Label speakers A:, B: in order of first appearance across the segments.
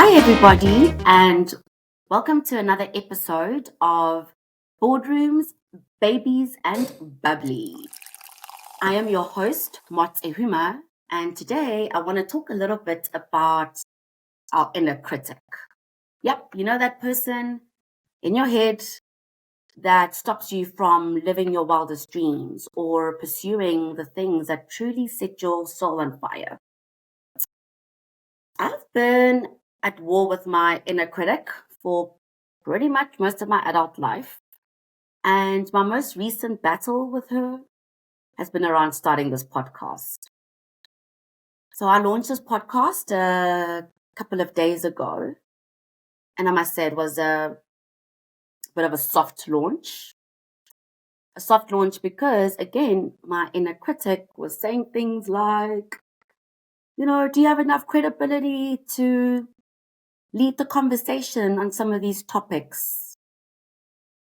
A: Hi, everybody, and welcome to another episode of Boardrooms, Babies, and Bubbly. I am your host, Mots Ehouman, and today I want to talk a little bit about our inner critic. Yep, you know that person in your head that stops you from living your wildest dreams or pursuing the things that truly set your soul on fire. I've been at war with my inner critic for pretty much most of my adult life. And my most recent battle with her has been around starting this podcast. So I launched this podcast a couple of days ago. And I must say it was a bit of a soft launch. A soft launch because, again, my inner critic was saying things like, do you have enough credibility to lead the conversation on some of these topics?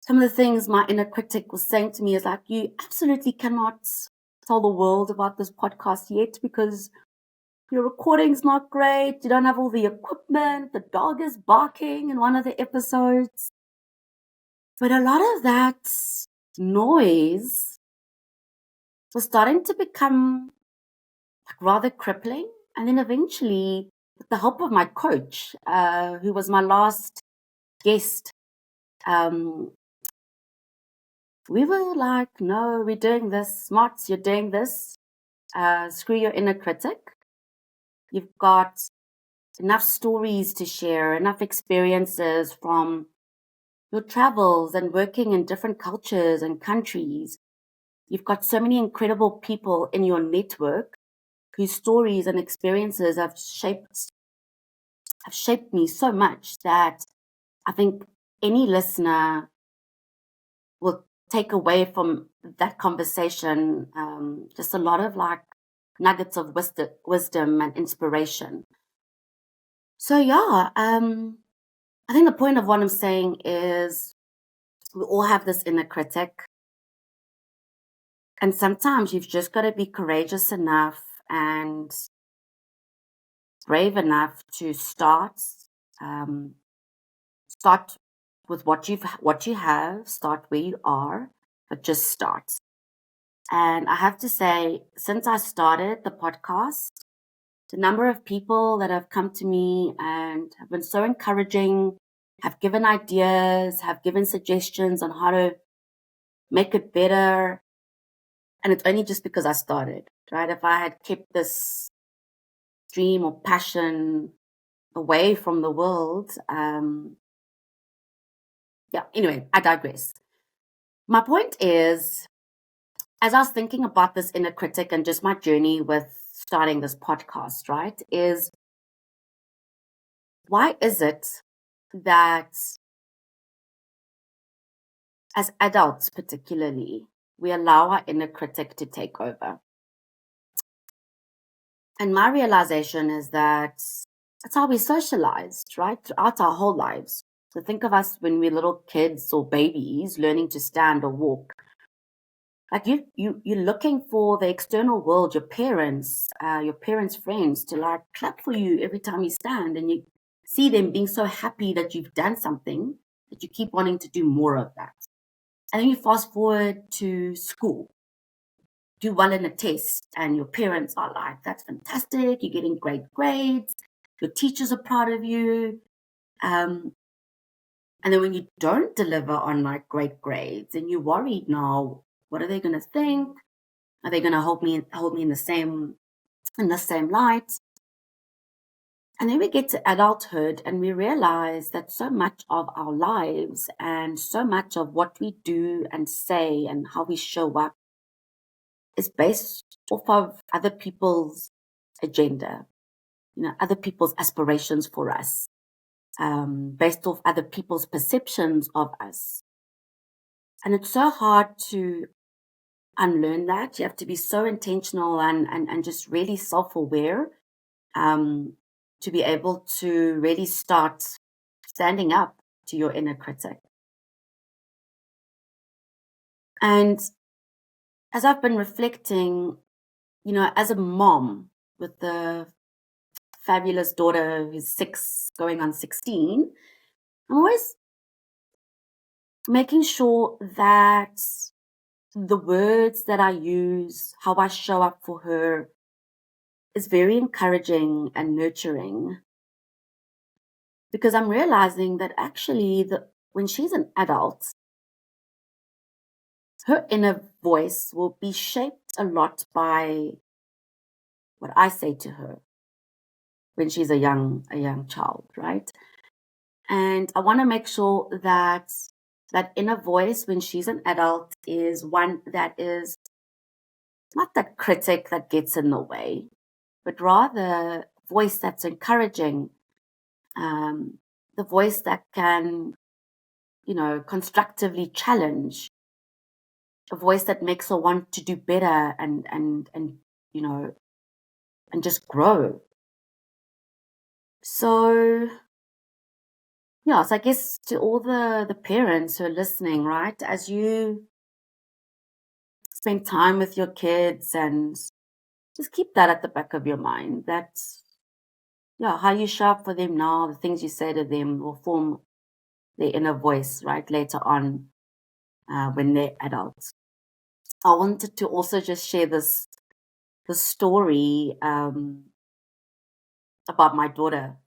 A: Some of the things my inner critic was saying to me is like, you absolutely cannot tell the world about this podcast yet because your recording's not great. You don't have all the equipment. The dog is barking in one of the episodes. But a lot of that noise was starting to become rather crippling. And then eventually, with the help of my coach, who was my last guest, we were like, no, we're doing this. Smarts, you're doing this. Screw your inner critic. You've got enough stories to share, enough experiences from your travels and working in different cultures and countries. You've got so many incredible people in your network whose stories and experiences have shaped me so much that I think any listener will take away from that conversation just a lot of nuggets of wisdom and inspiration. So I think the point of what I'm saying is we all have this inner critic. And sometimes you've just got to be courageous enough and brave enough to start with what you have, start where you are, but just start. And I have to say, since I started the podcast, the number of people that have come to me and have been so encouraging, have given ideas, have given suggestions on how to make it better. And it's only just because I started, right? If I had kept this dream or passion away from the world, anyway, I digress. My point is, as I was thinking about this inner critic and just my journey with starting this podcast, right, is why is it that as adults particularly, we allow our inner critic to take over? And my realization is that that's how we socialized, right, throughout our whole lives. So think of us when we're little kids or babies learning to stand or walk. Like you're looking for the external world, your parents' friends to like clap for you every time you stand, and you see them being so happy that you've done something that you keep wanting to do more of that. And then you fast forward to school, do well in a test, and your parents are like, "That's fantastic! You're getting great grades. Your teachers are proud of you." And then when you don't deliver on like great grades, and you're worried now, what are they going to think? Are they going to hold me in the same light? And then we get to adulthood and we realize that so much of our lives and so much of what we do and say and how we show up is based off of other people's agenda, other people's aspirations for us, based off other people's perceptions of us. And it's so hard to unlearn that. You have to be so intentional and just really self-aware to be able to really start standing up to your inner critic. And as I've been reflecting, as a mom with the fabulous daughter who's 6, going on 16, I'm always making sure that the words that I use, how I show up for her, is very encouraging and nurturing. Because I'm realizing that actually, when she's an adult, her inner voice will be shaped a lot by what I say to her when she's a young child, right? And I want to make sure that that inner voice when she's an adult is one that is not that critic that gets in the way, but rather a voice that's encouraging, the voice that can, constructively challenge, a voice that makes her want to do better and and just grow. So yeah, so I guess to all the parents who are listening, right, as you spend time with your kids, and just keep that at the back of your mind, that yeah, how you show up for them now, the things you say to them will form their inner voice, right, later on, when they're adults. I wanted to also just share this story about my daughter.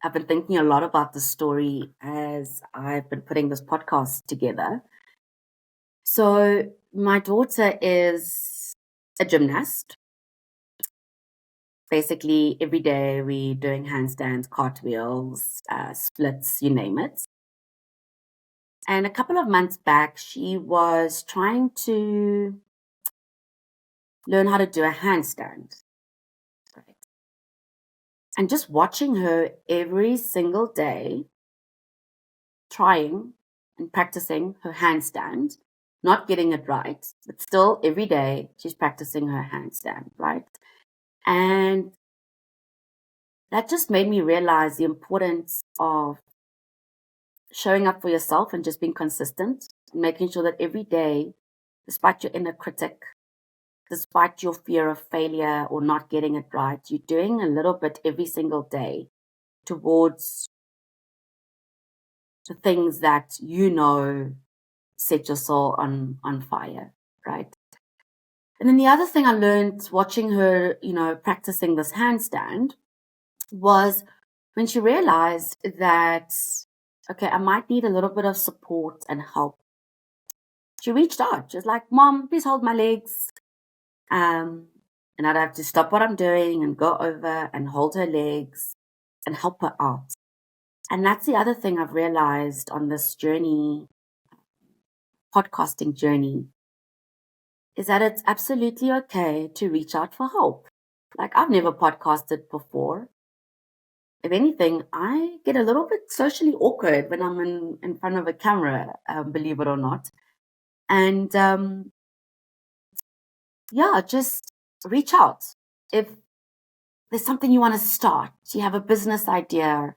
A: I've been thinking a lot about this story as I've been putting this podcast together. So my daughter is a gymnast. Basically, every day we're doing handstands, cartwheels, splits, you name it. And a couple of months back, she was trying to learn how to do a handstand. Right? And just watching her every single day, trying and practicing her handstand, not getting it right, but still every day she's practicing her handstand, right? And that just made me realize the importance of showing up for yourself and just being consistent, and making sure that every day, despite your inner critic, despite your fear of failure or not getting it right, you're doing a little bit every single day towards the things that set your soul on fire, right? And then the other thing I learned watching her, practicing this handstand was when she realized that, okay, I might need a little bit of support and help. She reached out. She was like, Mom, please hold my legs. And I'd have to stop what I'm doing and go over and hold her legs and help her out. And that's the other thing I've realized on this journey, podcasting journey, is that it's absolutely okay to reach out for help. Like, I've never podcasted before. If anything, I get a little bit socially awkward when I'm in front of a camera, believe it or not. And yeah, just reach out. If there's something you want to start, you have a business idea,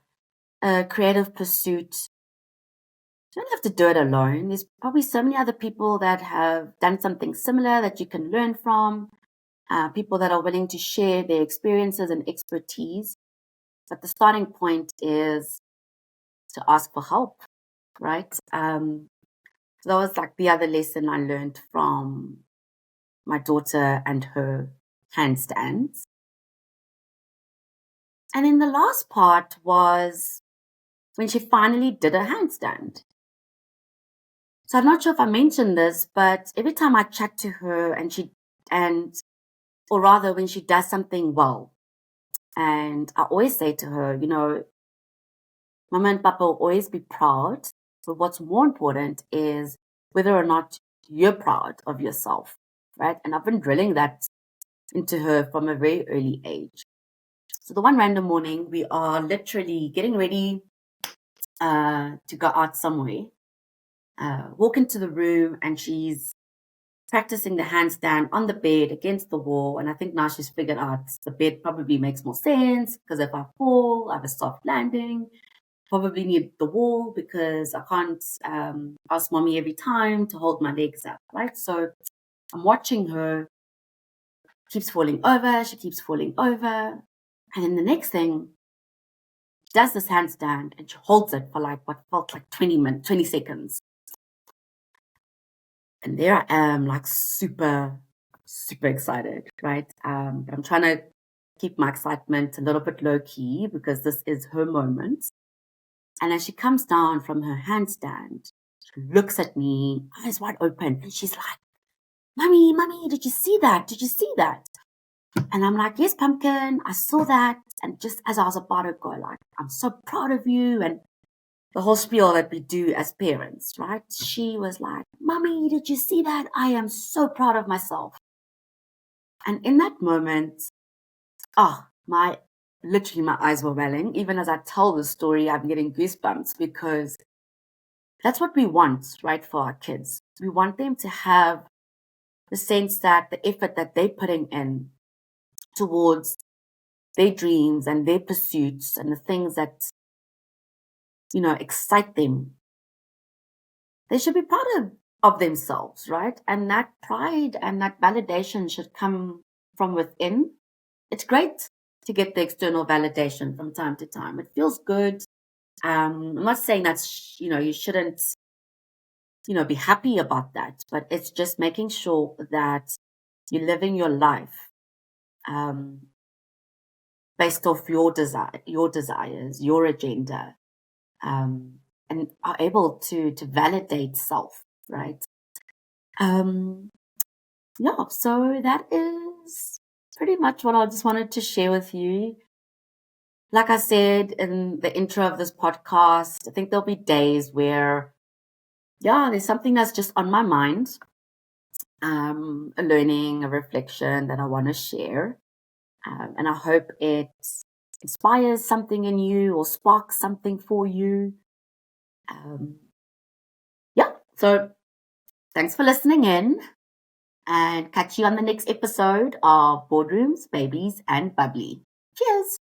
A: a creative pursuit, you don't have to do it alone. There's probably so many other people that have done something similar that you can learn from, people that are willing to share their experiences and expertise. But the starting point is to ask for help, right? So that was like the other lesson I learned from my daughter and her handstands. And then the last part was when she finally did a handstand. So I'm not sure if I mentioned this, but every time I chat to her or rather when she does something well, and I always say to her, Mama and Papa will always be proud. But what's more important is whether or not you're proud of yourself, right? And I've been drilling that into her from a very early age. So the one random morning, we are literally getting ready to go out somewhere. Walk into the room, and she's practicing the handstand on the bed against the wall. And I think now she's figured out the bed probably makes more sense, because if I fall, I have a soft landing. Probably need the wall because I can't ask mommy every time to hold my legs up, right? So I'm watching her, keeps falling over. She keeps falling over. And then the next thing, she does this handstand and she holds it for like what felt like 20 seconds. And there I am, like super, super excited, right? But I'm trying to keep my excitement a little bit low key because this is her moment. And as she comes down from her handstand, she looks at me, eyes wide open, and she's like, Mommy, did you see that? Did you see that? And I'm like, yes, Pumpkin, I saw that. And just as I was about to go, like, I'm so proud of you. And the whole spiel that we do as parents, right? She was like, Mommy, did you see that? I am so proud of myself. And in that moment, literally my eyes were welling. Even as I tell the story, I'm getting goosebumps because that's what we want, right, for our kids. We want them to have the sense that the effort that they're putting in towards their dreams and their pursuits and the things that, excite them, they should be proud of themselves, right? And that pride and that validation should come from within. It's great to get the external validation from time to time. It feels good. I'm not saying that's, you shouldn't, be happy about that, but it's just making sure that you're living your life um, based off your desires, your agenda, and are able to validate self, right? Yeah, so that is pretty much what I just wanted to share with you. Like I said in the intro of this podcast, I think there'll be days where, there's something that's just on my mind, a learning, a reflection that I want to share. And I hope it inspires something in you or sparks something for you. So thanks for listening in and catch you on the next episode of Boardrooms, Babies, and Bubbly. Cheers.